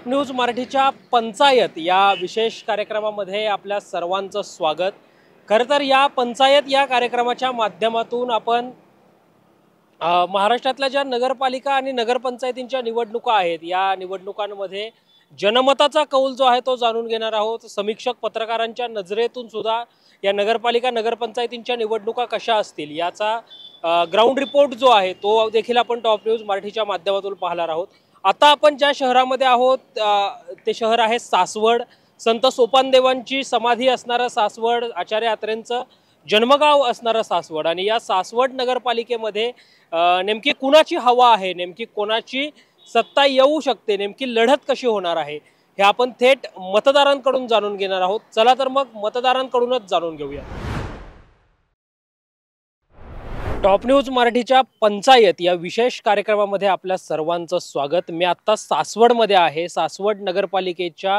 Top news मराठीच्या पंचायत या विशेष कार्यक्रमामध्ये आपल्या सर्वांचं स्वागत। खरं तर या पंचायत या कार्यक्रमाच्या माध्यमातून आपण महाराष्ट्रातल्या ज्या नगरपालिका आणि नगरपंचायतींच्या निवडणुका आहेत या निवडणुकांमध्ये जनमताचा कौल जो आहे तो जाणून घेणार आहोत। समीक्षक पत्रकारांच्या नजरेतून सुद्धा या नगरपालिका नगरपंचायतींच्या निवडणुका कशा असतील याचा ग्राउंड रिपोर्ट जो आहे तो देखील आपण टॉप न्यूज मराठीच्या माध्यमातून पाहणार आहोत। आता आपण ज्या शहरामध्ये आहोत ते शहर आहे सासवड। संत सोपानदेवांची समाधी असणारं सासवड, आचार्य अत्रेंचं जन्मगाव असणारं सासवड आणि या सासवड नगरपालिकेमध्ये नेमकी कुणाची हवा आहे, नेमकी कोणाची सत्ता येऊ शकते, नेमकी लढत कशी होणार आहे हे आपण थेट मतदारांकडून जाणून घेणार आहोत। चला तर मग मतदारांकडूनच जाणून घेऊया। टॉप न्यूज मराठीच्या पंचायत या विशेष कार्यक्रमामध्ये आपल्या सर्वांचं स्वागत। मी आता सासवडमध्ये आहे। सासवड नगरपालिकेच्या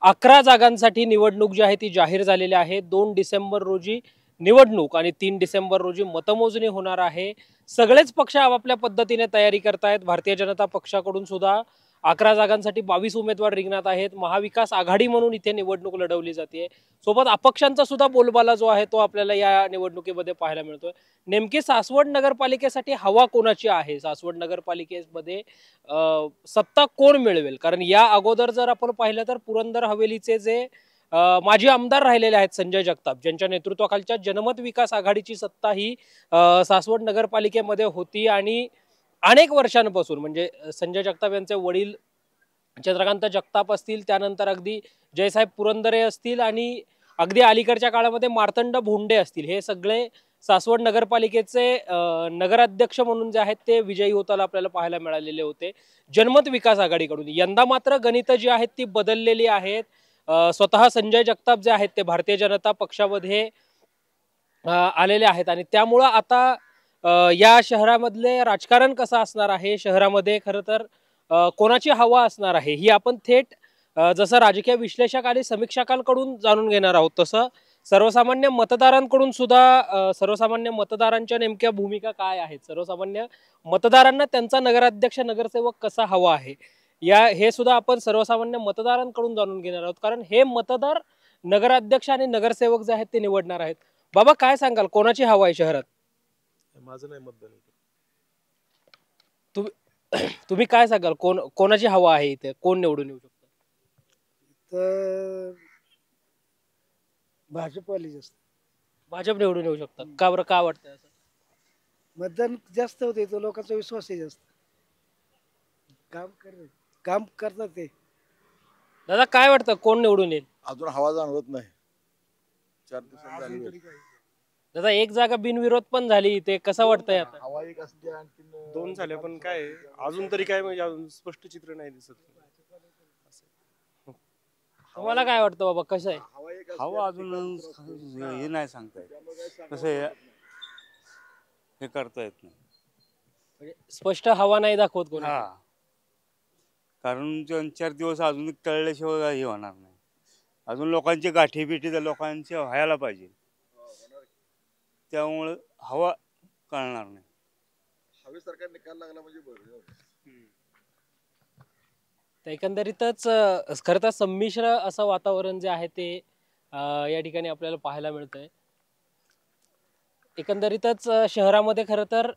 11 जागांसाठी निवडणूक जी आहे ती जाहीर झालेली आहे। 2 डिसेंबर रोजी निवडणूक आणि 3 डिसेंबर रोजी मतमोजणी होणार आहे। सगळेच पक्ष आपापल्या पद्धतीने तयारी करतायत। भारतीय जनता पक्षाकडून सुद्धा 11 जागांसाठी 22 उमेदवार रिंगणात आहेत। महाविकास आघाडी म्हणून इथे निवडणूक लढवली जाते। सोबत अपक्षांचा सुद्धा बोलबाला जो आहे तो आपल्याला या निवडणुकीमध्ये पाहायला मिळतोय। नेमकी सासवड नगरपालिकेसाठी हवा कोणाची आहे, सासवड नगरपालिकेमध्ये सत्ता कोण मिळवेल? कारण या अगोदर जर आपण पाहिलं तर पुरंदर हवेलीचे जे माजी आमदार राहिलेले आहेत संजय जगताप, ज्यांच्या नेतृत्वाखालच्या जनमत विकास आघाडीची सत्ता ही सासवड नगरपालिकेमध्ये होती आणि अनेक वर्षांपासून म्हणजे संजय जगताप यांचे वडील चंद्रकांत जगताप असतील, त्यानंतर अगदी जयसाहेब पुरंदरे असतील आणि अगदी अलीकडच्या काळामध्ये मार्तंड भोंडे असतील, हे सगळे सासवड नगरपालिकेचे नगराध्यक्ष म्हणून जे आहेत ते विजयी होताना आपल्याला पाहायला मिळालेले होते जनमत विकास आघाडीकडून। यंदा मात्र गणित जी आहेत ती बदललेली आहेत। स्वतः संजय जगताप जे आहेत ते भारतीय जनता पक्षामध्ये आलेले आहेत आणि त्यामुळं आता या शहरामधले राजकारण कसं असणार आहे, शहरामध्ये खरं तर कोणाची हवा असणार आहे ही आपण थेट जसं राजकीय विश्लेषक आणि समीक्षकांकडून जाणून घेणार आहोत, तसं सर्वसामान्य मतदारांकडून सुद्धा सर्वसामान्य मतदारांच्या नेमक्या भूमिका काय आहेत, सर्वसामान्य मतदारांना त्यांचा नगराध्यक्ष नगरसेवक कसा हवा आहे हे सुद्धा आपण सर्वसामान्य मतदारांकडून जाणून घेणार आहोत। कारण हे मतदार नगराध्यक्ष आणि नगरसेवक जे आहेत ते निवडणार आहेत। बाबा काय सांगाल, कोणाची हवा आहे शहरात? माझं नाही मतदान. तुम्ही काय सांगाल, कोणाची हवा आहे इथे, कोण निवडून येऊ शकतं? तर भाजपवाली जास्त भाजप निवडून येऊ शकतात का बरं, का वाटतं असं? मतदान जास्त होते, तो लोकांचा विश्वास आहे जास्त, काम करतात ते। दादा काय वाटतं, कोण निवडून येईल? अजून हवा जाणवत नाही, 4 दिवसात झाली. दादा एक जागा बिनविरोध पण झाली, ते कसं वाटतंय आता? हवा एक असते, आणखीन 2 झाल्या पण काय अजून तरी काय म्हणजे अजून स्पष्ट चित्र नाही दिसत। तुम्हाला काय वाटतं बाबा, कसं आहे? हवा अजून हे नाही सांगतायत, कसं आहे हे करता येत नाही, म्हणजे स्पष्ट हवा नाही दाखवत कोणी? हा, कारण 2-4 दिवस अजून टळल्याशिवाय हे होणार नाही। अजून लोकांची गाठी बिठी तर लोकांची व्हायला पाहिजे, त्यामुळे हवा कळणार नाही। हवेसारखा निकाल लागला म्हणजे बरं. तर एकंदरीतच खरं तर संमिश्र असं वातावरण जे आहे ते या ठिकाणी आपल्याला पाहायला मिळतंय। एकंदरीतच शहरामध्ये खरं तर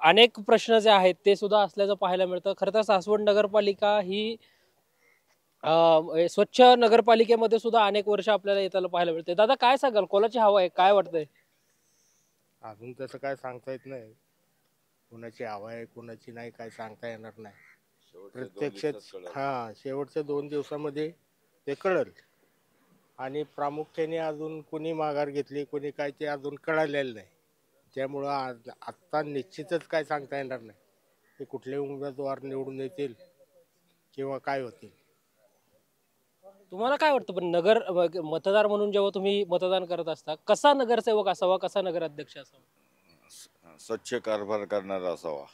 अनेक प्रश्न जे आहेत ते सुद्धा असल्याचं पाहायला मिळतं। खरं तर सासवड नगरपालिका ही स्वच्छ नगरपालिकेमध्ये सुद्धा अनेक वर्ष आपल्याला येताना पाहायला मिळते। दादा काय सांगाल, कोणाची हवा आहे, काय वाटतंय? अजून तसं काय सांगता येत नाही, कोणाची हवा आहे कोणाची नाही काय सांगता येणार नाही। प्रत्यक्षात शेवटच्या 2 दिवसामध्ये ते कळेल आणि प्रामुख्याने अजून कोणी माघार घेतली कोणी काय ते अजून कळालेलं नाही, त्यामुळं आत्ता निश्चितच काय सांगता येणार नाही की कुठले उमेदवार निवडून येतील किंवा काय होतील। तुम्हाला काय वाटतं पण मतदार म्हणून जेव्हा तुम्ही मतदान करत असता, कसा नगरसेवक असावा, कसा नगराध्यक्ष असावा? स्वच्छ कारभार करणारा असावा,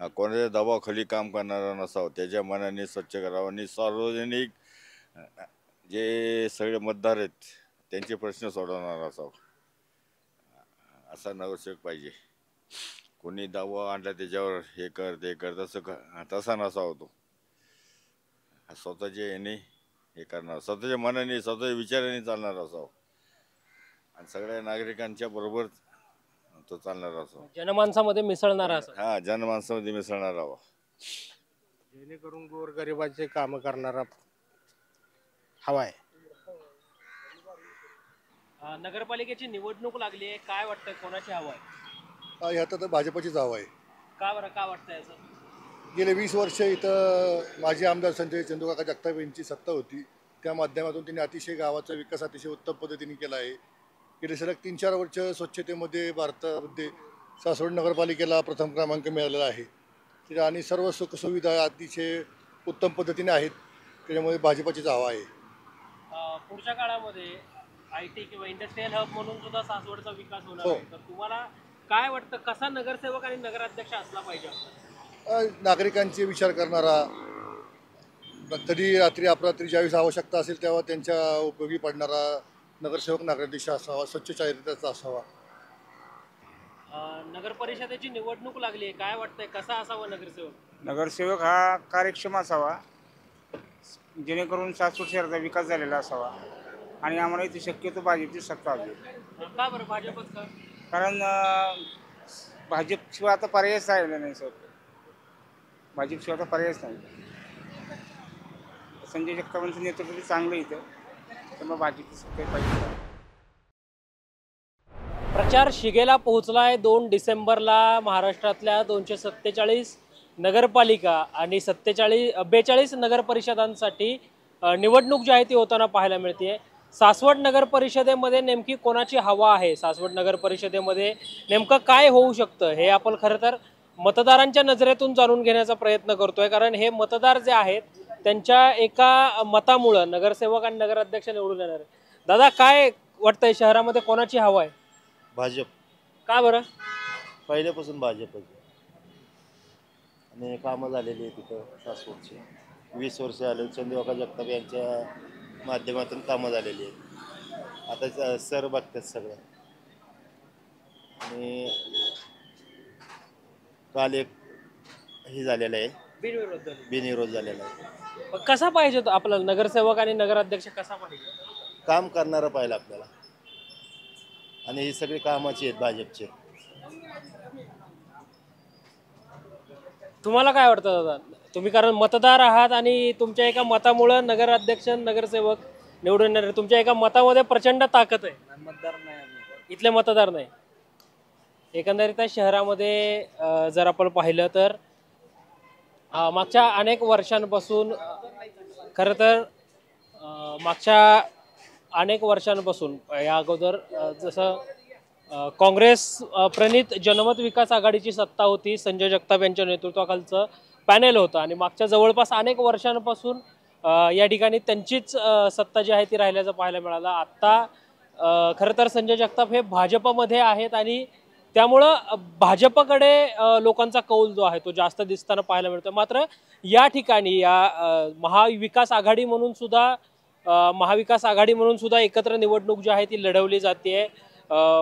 कोणाच्या दबावाखाली काम करणारा नसावा, त्याच्या मनाने स्वच्छ करावं आणि सार्वजनिक जे सगळे मतदार आहेत त्यांचे प्रश्न सोडवणारा असावा, असा नगरसेवक पाहिजे। कोणी दबाव आणला त्याच्यावर हे कर ते कर तसा नसावा तो। स्वतःच्या याने हे करणार, स्वतःच्या मनाने स्वतःच्या विचाराने चालणार असावं आणि सगळ्या नागरिकांच्या बरोबर तो चालणार असावा. जनमानसामध्ये मिसळणारा असं. हा, जनमानसामध्ये मिसळणार हवा. जेणेकरून गोरगरिबाचे कामं करणारा हवा आहे. नगरपालिकेची निवडणूक लागली आहे, काय वाटतंय कोणाची हवा आहे? ह्यात तर भाजपचीच हवा आहे. का बरं, का वाटतंय असं? गेले 20 वर्ष इथं माजी आमदार संजय चंदूकाका जगताप यांची सत्ता होती. त्या माध्यमातून त्यांनी अतिशय गावाचा विकास अतिशय उत्तम पद्धतीने केला आहे. गेले सलग 3-4 वर्ष स्वच्छतेमध्ये भारतामध्ये सासवड नगरपालिकेला प्रथम क्रमांक मिळालेला आहे आणि सर्व सुखसुविधा अतिशय उत्तम पद्धतीने आहेत. त्याच्यामुळे भाजपचीच हवा आहे. पुढच्या काळामध्ये IT किंवा इंडस्ट्रियल हब म्हणून सुद्धा सासवडचा विकास होणार हो. आहे, तर तुम्हाला काय वाटतं कसा नगरसेवक आणि नगराध्यक्ष असला पाहिजे? नागरिकांचे विचार करणारा, कधी रात्री अपरात्री ज्यावेळेस आवश्यकता असेल तेव्हा त्यांच्या उपयोगी पडणारा नगरसेवक नगराध्यक्ष असावा, स्वच्छ चारित्र्याचा असावा. नगर परिषदेची निवडणूक लागली आहे, काय वाटतंय कसा असावा नगरसेवक? नगरसेवक हा कार्यक्षम असावा, जेणेकरून सासवड शहराचा विकास झालेला असावा आणि आम्हाला इथे शक्यतो भाजपची सत्ता हवी. का बरं भाजपच का? कारण भाजपशिवाय आता पर्यायच राहिला नाही सर. भाजपशिवाय आता पर्यायच नाही. संजय जगतापांचं नेतृत्व चांगलं इथं, त्यामुळे भाजपची सत्ता पाहिजे. प्रचार शिगेला पोहोचलाय. 2 डिसेंबरला महाराष्ट्रातल्या 247 नगरपालिका आणि 42 नगर परिषदांसाठी निवडणूक जी आहे ती होताना पाहायला मिळते. सासवड नगर परिषदेमध्ये नेमकी कोणाची हवा आहे, सासवड नगर परिषदेमध्ये नेमकं काय होऊ शकतं, हे आपण खरं तर मतदारांच्या नजरेतून जाणून घेण्याचा प्रयत्न करतोय. कारण हे मतदार जे आहेत त्यांच्या एका मतामुळं नगरसेवक आणि नगराध्यक्ष निवडून येणार आहे. दादा, काय वाटतंय शहरामध्ये कोणाची हवा आहे? भाजप. का बरं? पहिल्यापासून भाजपच आणि कामं झालेली आहे तिथं सासवडची. 20 वर्ष आले चंदूकाका जगताप यांच्या माध्यमातून कामं झालेली आहेत. आता सर बघतात सगळं. आणि काल एक हे झालेलं आहे, बिनविरोध झालेला आहे. कसा पाहिजे तो आपला नगरसेवक आणि नगराध्यक्ष कसा पाहिजे? काम करणारं पाहिलं आपल्याला आणि ही सगळी कामाची आहेत भाजपचे. तुम्हाला काय वाटतं दादा? तुम्ही कारण मतदार आहात आणि तुमच्या एका मतामुळं नगराध्यक्ष नगरसेवक निवडून येणार. तुमच्या एका मतामध्ये प्रचंड ताकद आहे. मतदार नाही, इथले मतदार नाही. एकंदरीत शहरामध्ये जर आपण पाहिलं तर मागच्या अनेक वर्षांपासून खरं तर मागच्या अनेक वर्षांपासून या अगोदर जसं काँग्रेस प्रणित जनमत विकास आघाडीची सत्ता होती, संजय जगताप यांच्या नेतृत्वाखालचं पॅनेल होतं आणि मागच्या जवळपास अनेक वर्षांपासून या ठिकाणी त्यांचीच सत्ता जी आहे ती राहिल्याचं पाहायला मिळालं. आत्ता खरं तर संजय जगताप हे भाजपमध्ये आहेत आणि त्यामुळं भाजपकडे लोकांचा कौल जो आहे तो जास्त दिसताना पाहायला मिळतो. मात्र या ठिकाणी या महाविकास आघाडी म्हणून सुद्धा एकत्र निवडणूक जी आहे ती लढवली जाते.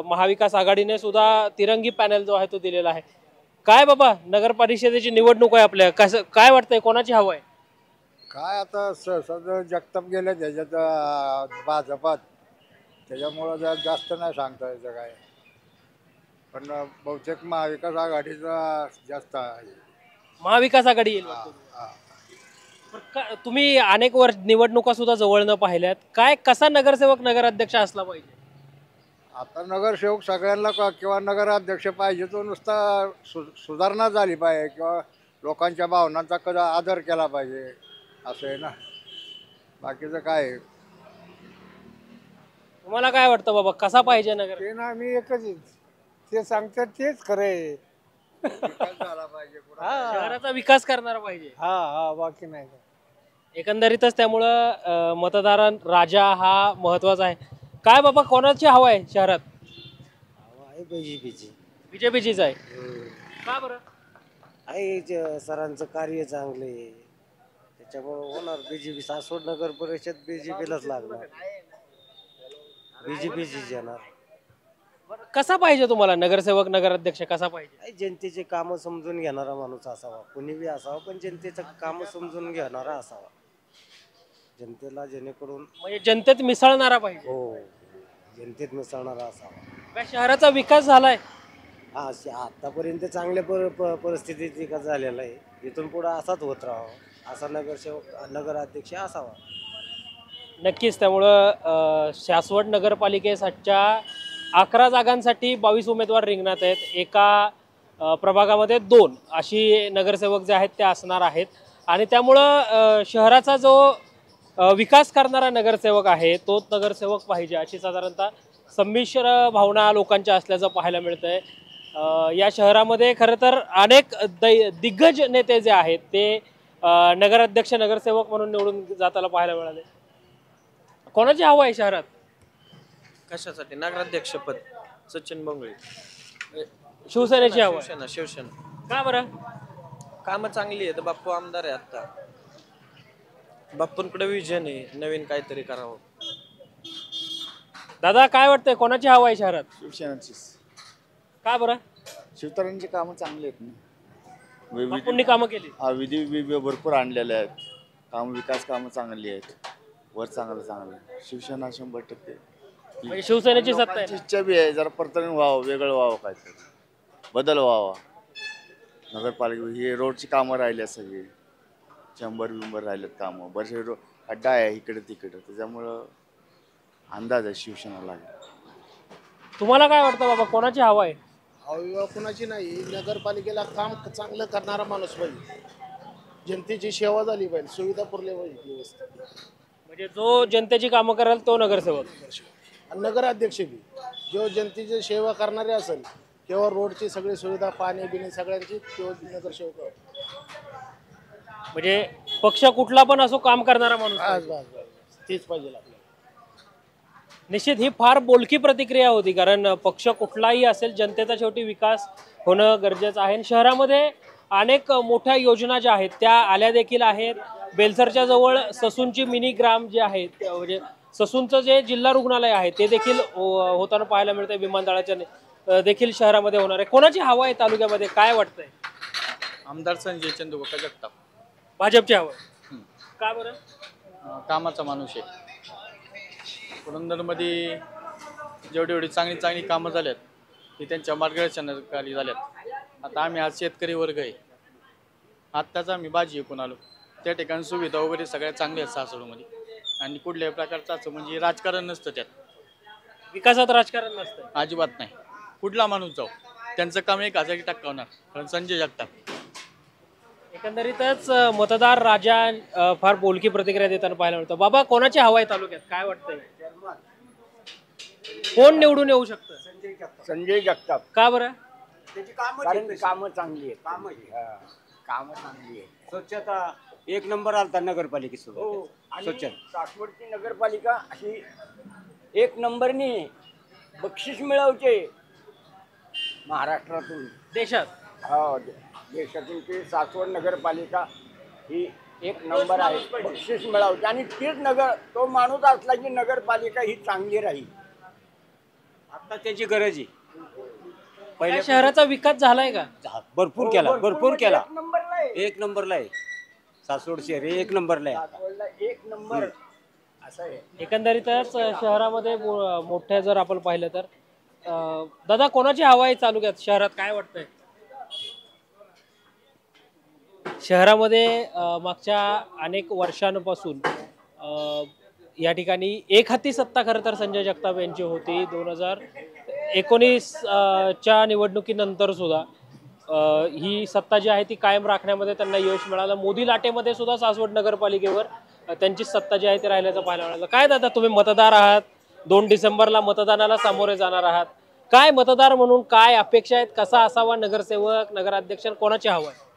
महाविकास आघाडीने सुद्धा तिरंगी पॅनल जो आहे तो दिलेला आहे. काय बाबा, नगर परिषदेची निवडणूक आहे आपल्या, कसं काय वाटतंय कोणाची हवा आहे? काय आता सध्या जगताप गेले त्याच्यात भाजपात, त्याच्यामुळं जास्त नाही सांगता यायचं काय. पण बहुतेक महाविकास आघाडीचा जास्त आहे. महाविकास आघाडी येईल. तुम्ही अनेक वर्ष निवडणुका सुद्धा जवळ न पाहिल्यात, काय कसा नगरसेवक नगराध्यक्ष असला पाहिजे? आता नगरसेवक सगळ्यांना किंवा नगराध्यक्ष पाहिजे, तो नुसता सुधारणा झाली पाहिजे किंवा लोकांच्या भावनांचा कदा आदर केला पाहिजे, असं आहे ना. बाकीचं काय आहे? तुम्हाला काय वाटतं बाबा, कसा पाहिजे नगर? ते ना आम्ही एकच ते सांगतात तेच खरं आहे. विकास झाला पाहिजे, शहराचा विकास करणारा पाहिजे. हा बाकी नाही. एकंदरीतच त्यामुळं मतदार राजा हा महत्वाचा आहे. काय बाबा, कोणाची हवा आहे शहरात? बीजेपीचीच आहे. का बरं? आहे सरांचं कार्य चांगले, त्याच्यामुळे होणार बीजेपी. सासवड नगर परिषद बीजेपीलाच लागणार, बीजेपीचीच येणार. कसा पाहिजे तुम्हाला नगरसेवक नगराध्यक्ष कसा पाहिजे? जनतेचे कामं समजून घेणारा माणूस असावा, कुणी बी असावा, पण जनतेचं कामं समजून घेणारा असावा. जनतेला जेणेकरून म्हणजे जनतेत मिसळणारा पाहिजे. हो जनतेत मिसळणारा असावा. काय शहराचा विकास झालाय? हा आतापर्यंत चांगल्या परिस्थितीत विकास झालेला आहे. इथून पुढे असाच होत राहावा असा नगरसेवक नगराध्यक्ष असावा. नक्कीच. त्यामुळं सासवड नगरपालिकेच्या 11 जागांसाठी 22 उमेदवार रिंगणात आहेत. एका प्रभागामध्ये 2 अशी नगरसेवक जे आहेत ते असणार आहेत. आणि त्यामुळं शहराचा जो विकास करणारा नगरसेवक आहे तोच नगरसेवक पाहिजे अशी साधारणतः संमिश्र भावना लोकांच्या असल्याचं पाहायला मिळतंय. या शहरामध्ये खरं तर अनेक दिग्गज नेते जे आहेत ते नगराध्यक्ष नगरसेवक म्हणून निवडून जाताना पाहायला मिळाले. कोणाची हवा आहे शहरात? कशासाठी? नगराध्यक्षपद सचिन बोंगळे. शिवसेनेची हवा आहे. शिवसेना शिवसेना. का बरं? कामं चांगली आहेत. बाप्पू आमदार आहे आता. बाप्पूंकडे विजन आहे नवीन काहीतरी करावं. दादा काय वाटतंय कोणाची हवा आहे शहरात? शिवसेनाचीच. का बरं? शिवतरांची कामं चांगली आहेत ना. बापूंनी कामं केली. हा विधी भरपूर आणलेले आहेत. विकास कामं चांगली आहेत. वर चांगलं शिवसेना 100%. म्हणजे शिवसेनेची सत्ता आहे. इच्छा बी आहे जरा परतून व्हावं, वेगळं व्हावं, काहीतरी बदल व्हावा. नगरपालिका ही रोडची कामं राहिली सगळी. चंबर राहिलेत कामं. बरेचसे खड्डा आहे इकडे तिकडे. त्याच्यामुळं अंदाज आहे शिवसेना लागेल. तुम्हाला काय वाटतं बाबा कोणाची हवा आहे? अविवा कुणाची नाही. नगरपालिकेला काम चांगलं करणारा माणूस पाहिजे. जनतेची सेवा झाली पाहिजे. सुविधा पुरल्या पाहिजे व्यवस्थित. म्हणजे जो जनतेची कामं करेल तो नगरसेवक. आणि नगराध्यक्ष बी जो जनतेची सेवा करणारे असेल किंवा रोडची सगळी सुविधा पाणी बिणी सगळ्यांची तो नगरसेवक. म्हणजे पक्ष कुठला पण असो काम करणारा माणूस. तेच पाहिजे आपल्याला. निश्चित ही फार बोलकी प्रतिक्रिया होती. कारण पक्ष कुठलाही असेल जनतेचा शेवटी विकास होणं गरजेचं आहे. शहरामध्ये अनेक मोठ्या योजना ज्या आहेत त्या आल्या देखील आहेत. बेलसरच्या जवळ ससूनची मिनी ग्राम जे आहे म्हणजे ससूनचं जे जिल्हा रुग्णालय आहे ते देखील होताना पाहायला मिळतंय. विमानतळाच्या देखील शहरामध्ये होणार आहे. कोणाची हवा आहे तालुक्यामध्ये काय वाटतंय? आमदार संजय चंदुकाका जगताप. भाजपची हवा. का बरं? कामाचा माणूस आहे. पुरंदरमध्ये जेवढी चांगली कामं झाल्यात ती त्यांच्या मार्गदर्शनाखाली झाल्यात. आता आम्ही आज शेतकरी वर्ग आहे. आत्ताच आम्ही भाजी विकून आलो. त्या ठिकाणी सुविधा वगैरे सगळ्या चांगल्या आहेत सासवडमध्ये. आणि कुठल्याही प्रकारचं असं म्हणजे राजकारण नसतं त्यात. विकासात राजकारण नसतं अजिबात नाही. कुठला माणूस जाऊ त्यांचं काम 1000% होणार. कारण संजय जगताप. एकंदरीतच मतदार राजा फार बोलकी प्रतिक्रिया देताना पाहायला मिळतं. बाबा कोणाची हवा आहे तालुक्यात काय वाटतंय? कोण निवडून येऊ शकतं? संजय जगताप. का बरं? कारण कामं चांगली आहेत. कामं चांगली आहे. स्वच्छता एक नंबर आलता नगरपालिकेसोबत. स्वच्छ सासवडची नगरपालिका ही एक नंबरनी बक्षीस मिळवते महाराष्ट्रातून देशात. हो देशातून ती सासवड नगरपालिका ही एक नंबर आहे. बक्षीस मिळवते आणि तीच तो माणूस असला की नगरपालिका ही चांगली राहील. आता त्याची गरज आहे. पहिल्या शहराचा विकास झालाय का? भरपूर केला. एक नंबरला आहे. सासवड शहर एक नंबरला आहे. एक नंबर असं आहे. एकंदरीतच शहरामध्ये मोठ्या जर आपण पाहिलं तर दादा कोणाची हवा आहे तालुक्यात शहरात काय वाटतंय? शहरामध्ये मागच्या अनेक वर्षांपासून या ठिकाणी एक हाती सत्ता खरं तर संजय जगताप यांची होती. 2019च्या निवडणुकीनंतर सुद्धा ही सत्ता जी आहे ती कायम राखण्यामध्ये त्यांना यश मिळालं. मोदी लाटेमध्ये सुद्धा सासवड नगरपालिकेवर त्यांची सत्ता जी आहे ती राहिल्याचं पाहायला मिळालं. काय दादा तुम्ही मतदार आहात. 2 डिसेंबरला मतदानाला सामोरे जाणार आहात. काय मतदार म्हणून काय अपेक्षा आहेत? कसा असावा नगरसेवक नगराध्यक्ष कोणाची हवा आहे?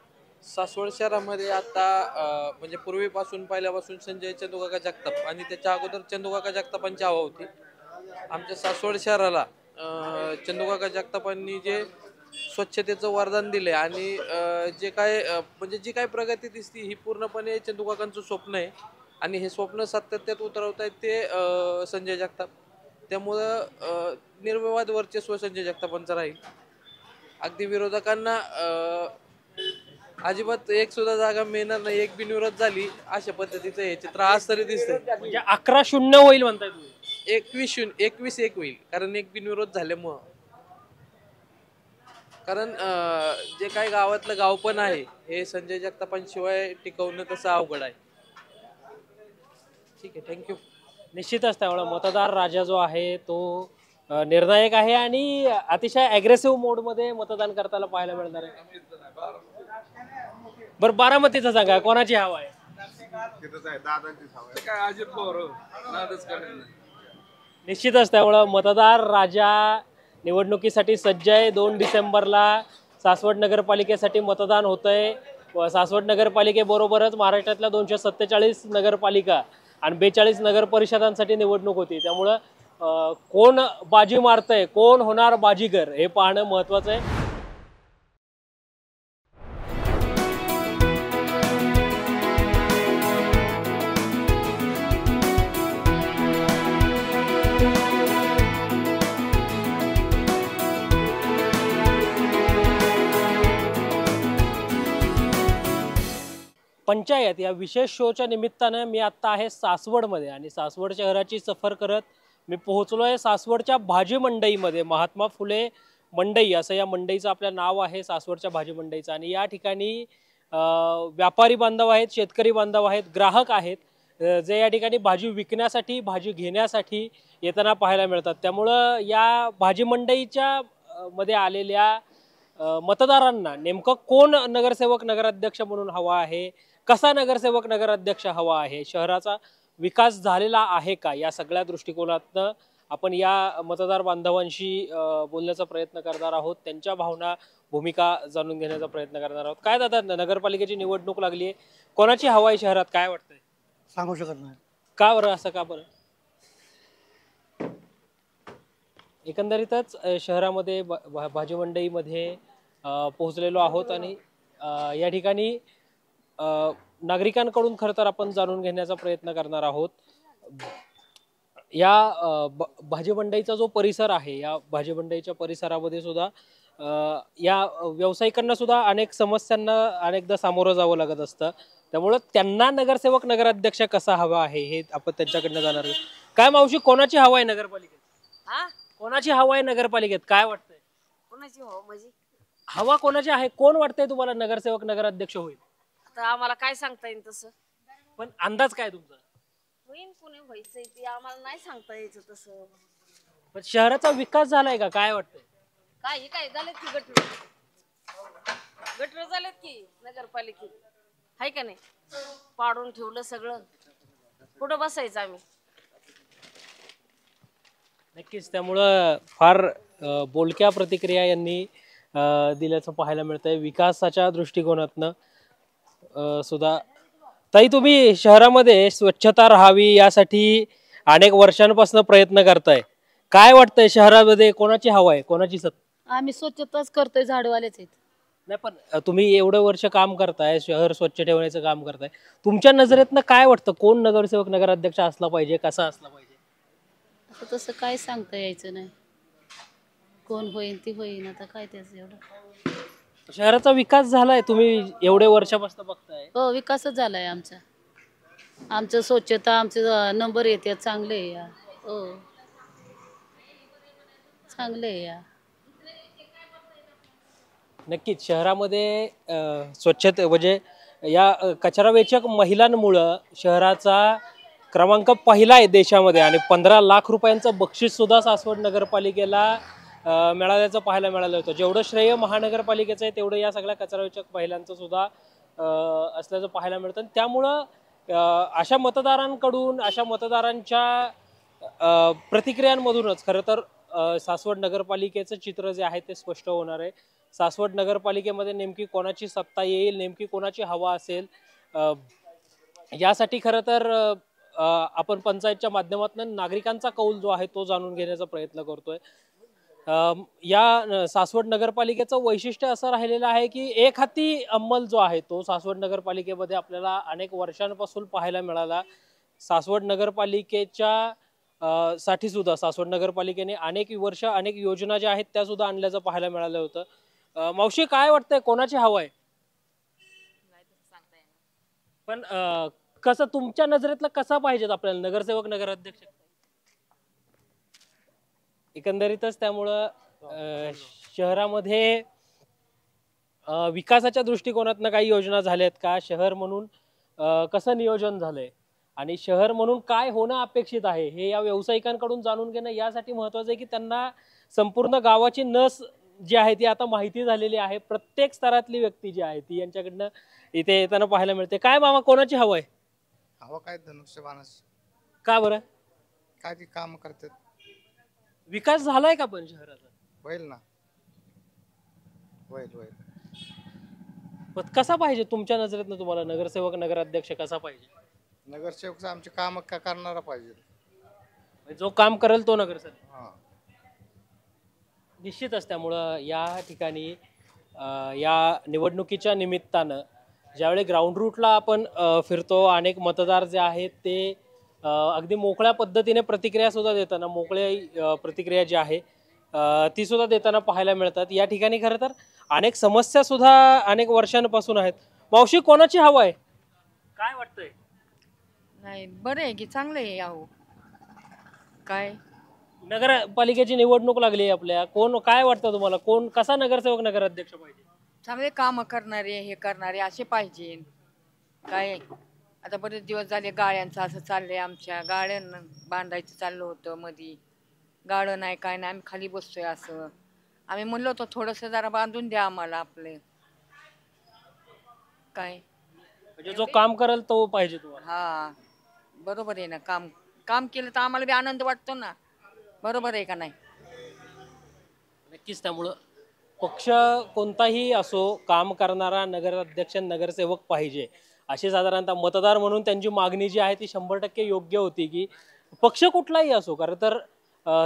सासवड शहरामध्ये आता म्हणजे पूर्वीपासून पहिल्यापासून संजय चंदुकाका जगताप आणि त्याच्या अगोदर चंदुकाका जगतापांची हवा होती. आमच्या सासवड शहराला चंदुकाका जगतापांनी जे स्वच्छतेचं वरदान दिले आणि जे काय म्हणजे जी काय प्रगती दिसती ही पूर्णपणे चंदुकाकांचं स्वप्न आहे. आणि हे स्वप्न सातत्यात उतरवत आहेत ते संजय जगताप. त्यामुळं निर्विवाद वर्चस्व संजय जगतापांचं राहील. अगदी विरोधकांना अजिबात एक सुद्धा जागा मिळणार नाही, एक बिनविरोध झाली अशा पद्धतीचं हे चित्र आज तरी दिसतंय. म्हणजे 11-0 होईल म्हणताय तुम्ही? 21-1 होईल, कारण एक बिनविरोध झाल्यामुळं. कारण जे काही गावातलं गाव पण आहे हे संजय जगतापांशिवाय टिकवणं तसं अवघड आहे. ठीक आहे, थँक्यू. निश्चितच त्यामुळे मतदार राजा जो आहे तो निर्णायक आहे आणि अतिशय अग्रेसिव्ह मोडमध्ये मतदान करताना पाहायला मिळणार आहे. बरं, बारामतीचं सांगा, कोणाची हवा आहे? निश्चितच त्यामुळं मतदार राजा निवडणुकीसाठी सज्ज आहे. 2 डिसेंबरला सासवड नगरपालिकेसाठी मतदान होतंय. सासवड नगरपालिकेबरोबरच महाराष्ट्रातल्या 247 नगरपालिका आणि 42 नगर परिषदांसाठी निवडणूक होती. त्यामुळं कोण बाजी मारतंय, कोण होणार बाजीगर हे पाहणं महत्वाचं आहे. पंचायत या विशेष शोच्या निमित्तानं मी आत्ता आहे सासवडमध्ये आणि सासवड शहराची सफर करत मी पोहोचलो आहे सासवडच्या भाजी मंडईमध्ये. महात्मा फुले मंडई असं या मंडईचं आपलं नाव आहे, सासवडच्या भाजी मंडईचं. आणि या ठिकाणी व्यापारी बांधव आहेत, शेतकरी बांधव आहेत, ग्राहक आहेत जे या ठिकाणी भाजी विकण्यासाठी भाजी घेण्यासाठी येताना पाहायला मिळतात. त्यामुळं या भाजी मंडईच्या मध्ये आलेल्या मतदारांना नेमकं कोण नगरसेवक नगराध्यक्ष म्हणून हवा आहे, कसा नगरसेवक नगराध्यक्ष हवा आहे, शहराचा विकास झालेला आहे का, या सगळ्या दृष्टिकोनातनं आपण या मतदार बांधवांशी बोलण्याचा प्रयत्न करणार आहोत. त्यांच्या भावना भूमिका जाणून घेण्याचा प्रयत्न करणार आहोत. काय दादा, नगरपालिकेची निवडणूक लागली आहे, कोणाची हवा आहे शहरात, काय वाटतंय? सांगू शकत नाही. का बरं, असं का बरं? एकंदरीतच शहरामध्ये भाजी मंडईमध्ये पोहोचलेलो आहोत आणि या ठिकाणी नागरिकांकडून खरं तर आपण जाणून घेण्याचा प्रयत्न करणार आहोत. या भाजी मंडईचा जो परिसर आहे, या भाजी मंडईच्या परिसरामध्ये सुद्धा या व्यावसायिकांना सुद्धा अनेक समस्यांना अनेकदा सामोरं जावं लागत असतं. त्यामुळं त्यांना नगरसेवक नगराध्यक्ष कसा हवा आहे हे आपण त्यांच्याकडनं जाणार आहोत. काय मावशी, कोणाची हवा आहे नगरपालिकेत? कोणाची हवा आहे नगरपालिकेत, काय वाटतंय? कोणाची हवा म्हणजे हवा कोणाची आहे, कोण वाटतंय तुम्हाला नगरसेवक नगराध्यक्ष होईल? आता आम्हाला काय सांगता येईल तसं, पण अंदाज काय तुमचा? होईन पुणे व्हायचंय ते आम्हाला नाही सांगता यायचं तसं. पण शहराचा विकास झालाय का, काय वाटतंय? काय झालेत की गटर झालेत की नगरपालिकेत, हाय का नाही? पाडून ठेवलं सगळं, कुठं बसायचं आम्ही? नक्कीच, त्यामुळं फार बोलक्या प्रतिक्रिया यांनी दिल्याचं पाहायला मिळतंय विकासाच्या दृष्टिकोनातनं सुद्धा. ताई, तुम्ही शहरामध्ये स्वच्छता राहावी यासाठी अनेक वर्षांपासून प्रयत्न करताय, काय वाटतंय शहरामध्ये कोणाची हवा आहे, कोणाची सत्ता? आम्ही स्वच्छताच करतोय, झाडवालेच आहेत. नाही, पण तुम्ही एवढं वर्ष काम करताय, शहर स्वच्छ ठेवण्याचं काम करताय, तुमच्या नजरेतनं काय वाटतं कोण नगरसेवक नगराध्यक्ष असला पाहिजे, कसा असला पाहिजे? आता तसं काय सांगता यायचं नाही, कोण होईल ती होईल. आता काय त्याचं एवढं, शहराचा विकास झालाय, तुम्ही एवढे वर्षापासून बघताय. हो, विकासच झालाय आमचा. आमचं स्वच्छता, आमचे नंबर येतात चांगले या. हो, चांगले या. नक्कीच शहरामध्ये स्वच्छते म्हणजे या कचरा वेचक महिलांमुळं शहराचा क्रमांक पहिला आहे देशामध्ये आणि 15 लाख रुपयांचं बक्षीस सुद्धा सासवड नगरपालिकेला मिळाल्याचं पाहायला मिळालं होतं. जेवढं श्रेय महानगरपालिकेचं आहे तेवढं या सगळ्या कचरा वेचक महिलांचं सुद्धा असल्याचं पाहायला मिळतं. त्यामुळं अशा मतदारांकडून, अशा मतदारांच्या प्रतिक्रियांमधूनच खरं तर सासवड नगरपालिकेचं चित्र जे आहे ते स्पष्ट होणार आहे. सासवड नगरपालिकेमध्ये नेमकी कोणाची सत्ता येईल, नेमकी कोणाची हवा असेल, यासाठी खरं तर आपण पंचायतच्या माध्यमातून नागरिकांचा कौल जो आहे तो जाणून घेण्याचा प्रयत्न करतोय. या सासवड नगरपालिकेचं वैशिष्ट्य असं राहिलेलं आहे की एक हाती अंमल जो आहे तो सासवड नगरपालिकेमध्ये आपल्याला अनेक वर्षांपासून पाहायला मिळाला. सासवड नगरपालिकेच्या साठी सुद्धा सासवड नगरपालिकेने अनेक वर्ष अनेक योजना ज्या आहेत त्या सुद्धा आणल्याचं पाहायला मिळालं होतं. मावशी, काय वाटतंय कोणाची हवा आहे? पण कसं तुमच्या नजरेतलं कसा पाहिजेत आपल्याला नगरसेवक नगराध्यक्ष? एकंदरीतच त्यामुळं शहरामध्ये विकासाच्या दृष्टिकोनातनं काही योजना झाल्यात का, शहर म्हणून कसं नियोजन झालंय आणि शहर म्हणून काय होणं अपेक्षित आहे हे या व्यावसायिकांकडून जाणून घेणं यासाठी महत्वाचं आहे की त्यांना संपूर्ण गावाची नस जी आहे ती आता माहिती झालेली आहे. प्रत्येक स्तरातली व्यक्ती जी आहे ती यांच्याकडनं इथे येताना पाहायला मिळते. काय मामा, कोणाची हवं आहे? हवा काय धनुष्यबाणाची. का बरं? काय ती काम करतात. विकास झालाय का पण शहराचा? होईल ना, होईल होईल. पण कसा पाहिजे तुमच्या नजरेतनं तुम्हाला नगरसेवक नगराध्यक्ष कसा पाहिजे? नगरसेवक आमचे काम करणारा पाहिजे. जो काम करेल तो नगरसेवक. हा. निश्चितच त्यामुळं या ठिकाणी या निवडणुकीच्या निमित्तानं ज्यावेळी ग्राउंड रूटला आपण फिरतो, अनेक मतदार जे आहेत ते अगदी मोकळ्या पद्धतीने प्रतिक्रिया सुद्धा देताना, मोकळ्या प्रतिक्रिया जी आहे ती सुद्धा देताना पाहायला मिळतात. या ठिकाणी खरं तर अनेक समस्या सुद्धा अनेक वर्षांपासून आहेत. मावशी, कोणाची हवा आहे? काय वाटतंय? नाही, बरं आहे की, चांगलं आहे. अहो काय नगरपालिकेची निवडणूक लागली आहे आपल्या, कोण काय वाटतं तुम्हाला, कोण कसा नगरसेवक नगराध्यक्ष पाहिजे? चांगले काम करणारे, हे करणारे असे पाहिजे. काय आता बरेच दिवस झाले गाळ्यांचं असं चाललंय, आमच्या गाड्यांना बांधायचं चाललं होतं मधी, गाडं नाही काय नाही, आम्ही खाली बसतोय. असं आम्ही म्हणलो होतो थोडंसं जरा बांधून द्या आम्हाला आपले. काय म्हणजे जो काम करेल तो पाहिजे तुम्हाला? हा, बरोबर आहे ना. काम काम केलं तर आम्हाला बी आनंद वाटतो ना, बरोबर आहे का नाही? नक्कीच. त्यामुळं पक्ष कोणताही असो, काम करणारा नगराध्यक्ष नगरसेवक पाहिजे अशी साधारणतः मतदार म्हणून त्यांची मागणी जी आहे ती 100% योग्य होती की पक्ष कुठलाही असो. कारण तर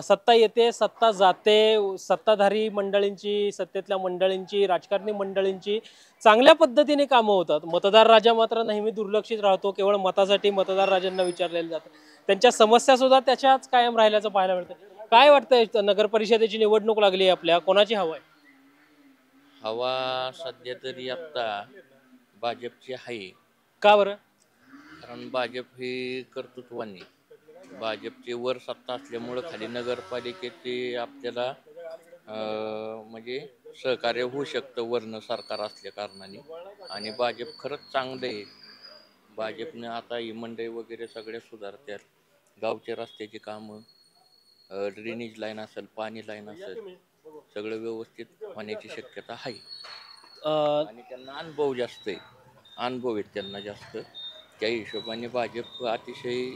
सत्ता येते, सत्ता जाते, सत्ताधारी मंडळींची, सत्तेतल्या मंडळींची, राजकारणी मंडळींची चांगल्या पद्धतीने कामं होतात. मतदार राजा मात्र नेहमी दुर्लक्षित राहतो. केवळ मतासाठी मतदार राजांना विचारलेलं जातं. त्यांच्या समस्या सुद्धा त्याच्याच कायम राहिल्याचं पाहायला मिळतं. काय वाटतंय, नगर परिषदेची निवडणूक लागली आहे आपल्या, कोणाची हवा आहे? हवा सध्या तरी आता भाजपची आहे. का बरं? कारण भाजप ही कर्तृत्वानी, भाजपची वर सत्ता असल्यामुळं खाली नगरपालिकेचे आपल्याला म्हणजे सहकार्य होऊ शकतं वरनं सरकार असल्या कारणाने. आणि भाजप खरंच चांगलं आहे. भाजपने आता ही मंडई वगैरे सगळे सुधारतात. गावचे रस्त्याची कामं, ड्रेनेज लाईन असेल, पाणी लाईन असेल, सगळं व्यवस्थित होण्याची शक्यता आहे. आणि त्यांना अनुभव जास्त आहे, अनुभव आहेत त्यांना जास्त. त्या हिशोबाने भाजप अतिशय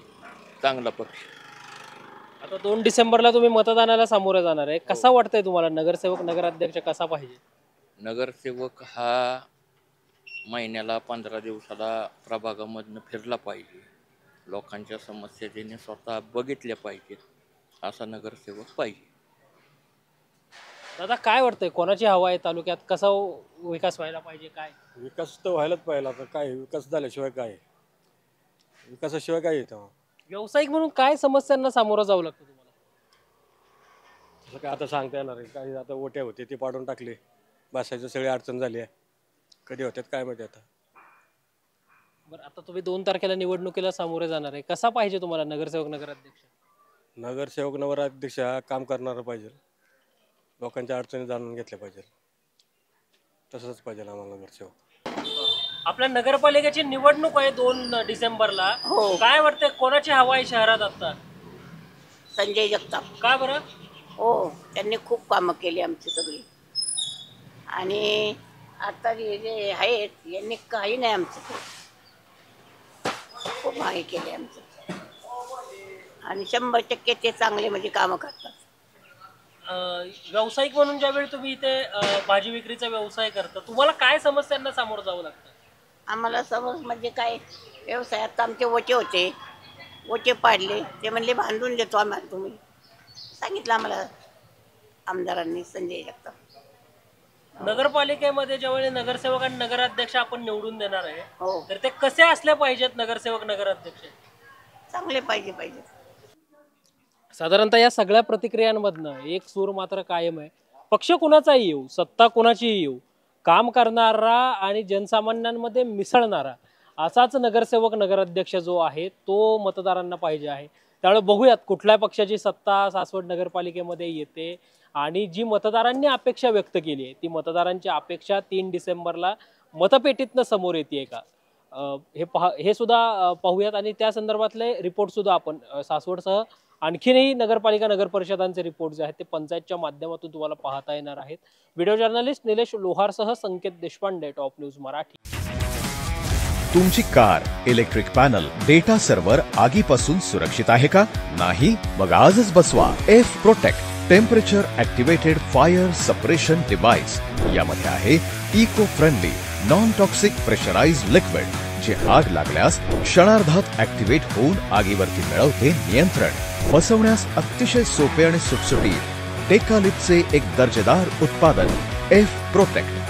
चांगला पक्ष. आता 2 डिसेंबरला तुम्ही मतदानाला सामोरे जाणार आहे. कसा वाटतंय तुम्हाला नगरसेवक नगराध्यक्ष कसा पाहिजे? नगरसेवक हा महिन्याला 15 दिवसाला प्रभागामधनं फिरला पाहिजे. लोकांच्या समस्या त्यांनी स्वतः बघितल्या पाहिजेत, असा नगरसेवक पाहिजे. दादा, काय वाटतंय, कोणाची हवा आहे तालुक्यात, कसा विकास व्हायला पाहिजे? काय विकास तर व्हायलाच पाहिजे. आता काय विकास झाल्याशिवाय काय, विकासाशिवाय काय येतं? व्यावसायिक म्हणून काय समस्यांना सामोरं जावं लागतं तुम्हाला? असं काय आता सांगता येणार आहे? काही आता ओट्या होते ते पाडून टाकले, बसायचं सगळी अडचण झाली आहे. कधी होत्यात काय माहिती आता. बरं, आता तुम्ही 2 तारखेला निवडणुकीला सामोरे जाणार आहे. कसा पाहिजे तुम्हाला नगरसेवक नगराध्यक्ष? नगरसेवक नगराध्यक्ष हा काम करणारा पाहिजे, लोकांच्या अडचणी जाणून घेतल्या पाहिजे, तसंच पाहिजे आम्हाला नगरसेवक. आपल्या नगरपालिकेची निवडणूक आहे 2 डिसेंबरला. काय वाटतंय, कोणाची हवा आहे शहरात आता? संजय जगताप. का बरं? हो, त्यांनी खूप कामं केली आमची सगळी. आणि आता जे आहेत यांनी काही नाही आमचं, खूप मागे केले आमचं. आणि 100% ते चांगले म्हणजे कामं करतात. व्यावसायिक म्हणून ज्यावेळी तुम्ही इथे भाजी विक्रीचा व्यवसाय करता, तुम्हाला काय समस्यांना सामोरं जावं लागतं? आम्हाला समज म्हणजे काय, व्यवसायात आमचे ओचे होते, ओचे पाडले, ते म्हणले बांधून देतो आम्हाला तुम्ही, सांगितलं आम्हाला आमदारांनी संजय जगताप. नगरपालिकेमध्ये ज्यावेळी नगरसेवक आणि नगराध्यक्ष आपण निवडून देणार आहे, तर ते कसे असले पाहिजेत नगरसेवक नगराध्यक्ष? चांगले पाहिजे. साधारणतः या सगळ्या प्रतिक्रियांमधनं एक सूर मात्र कायम आहे. पक्ष कुणाचाही येऊ, सत्ता कुणाचीही येऊ, काम करणारा आणि जनसामान्यांमध्ये मिसळणारा असाच नगरसेवक नगराध्यक्ष जो आहे तो मतदारांना पाहिजे आहे। त्यामुळे बघूयात कुठल्या पक्षाची सत्ता सासवड नगरपालिकेमध्ये येते आणि जी मतदारांनी अपेक्षा व्यक्त केली आहे ती मतदारांची अपेक्षा 3 डिसेंबरला मतपेटीतनं समोर येते का हे सुद्धा पाहूयात आणि त्या संदर्भातले रिपोर्ट सुद्धा आपण सासवडसह आणखीनही नगरपालिका नगर परिषदांचे रिपोर्ट जे आहेत ते पंचायतच्या माध्यमातून तुम्हाला पाहता येणार आहेत। व्हिडिओ जर्नलिस्ट निलेश लोहारसह संकेत देशपांडे, टॉप न्यूज मराठी। तुमची car, electric panel, data server आगीपासून सुरक्षित आहे का? नाही? मग आजच बसवा F protect temperature activated fire suppression device. यामध्ये आहे eco friendly non toxic pressurised liquid जे आग लागल्यास क्षणार्धात ऍक्टिव्हेट होऊन आगीवरती मिळवते नियंत्रण। बसवण्यास अतिशय सोपे आणि सुटसुटीत टेकालिपचे एक दर्जेदार उत्पादन एफ प्रोटेक्ट।